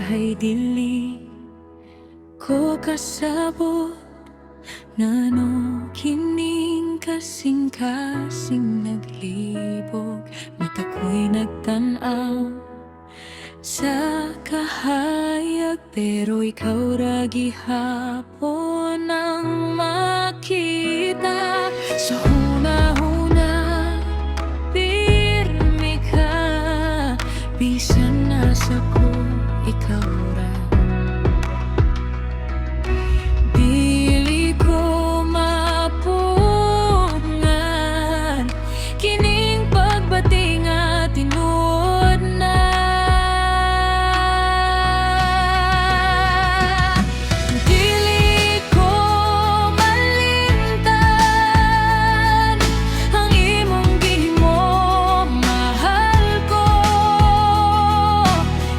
hay dili ko kasabot ngano kining kasing-kasing naglibog. Mata ko'y nagtan-aw sa kahayag, pero ikaw ra gihapon ang makita. Sa huna-huna pirmi ka, bisan nasa ko ikaw ra. Dili ko mapungan kining pagbati nga tinuod na. Dili ko malimtan ang imong gihimo, mahal ko.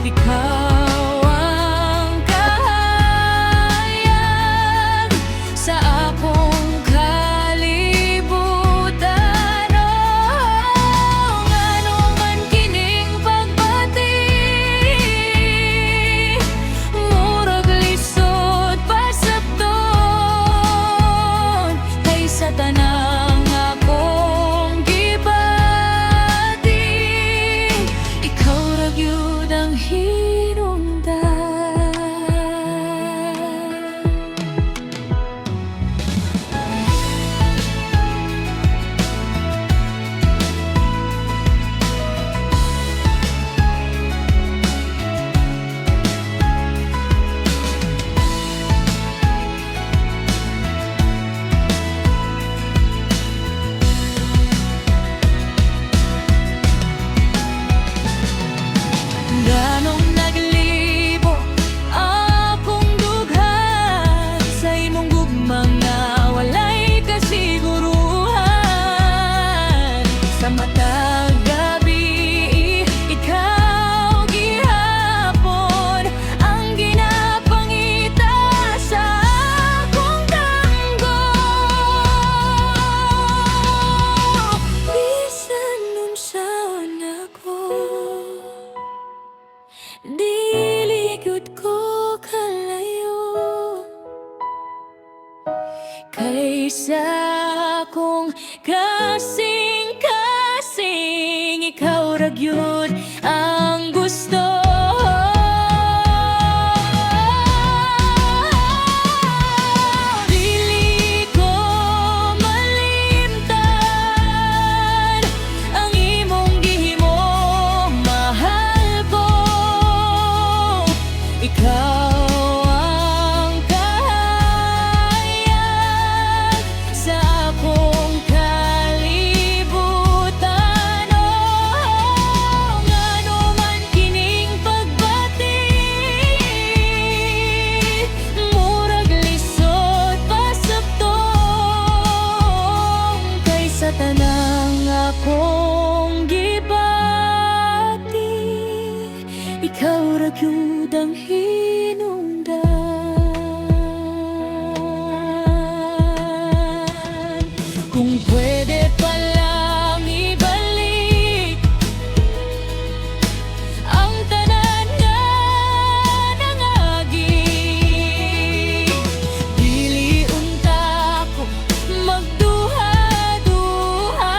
Ikaw ang kahayag sa akong kalibutan. Oh, ngano man kining pagbati, murag lisod pasabton, kay sa tanang akong gibati, ikaw ra gyud ang hinungdan. Ganong naglibo akong dughan sa imong gugmang nga walay kasiguruhan. Sa matag gabi, ikaw gihapon ang ginapangita sa akong tanggo. Bisan unsaon ako, dili gyud ko kalayo, kaysa akong kasing-kasing, ikaw ra gyud ang gusto. Dili ko malimtan ang imong gihimo, mahal ko. Ikaw ang kahayag sa akong kalibutan. Oh, ngano man kining pagbati, murag lisod pasabton, kay sa tanang akong gibati, ikaw ra gyud ang hinungdan. Kung pwede palang ibalik ang tanan nga nangagi, dili unta ko magduha-duha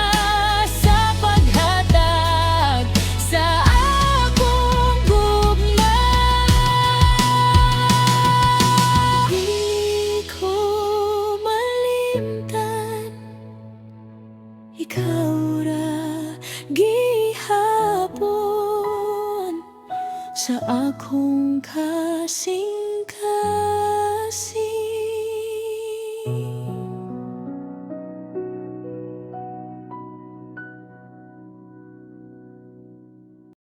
sa paghatag sa akong gugma. Dili ko malimtan, ikaw ra gihapon sa akong kasing-kasing.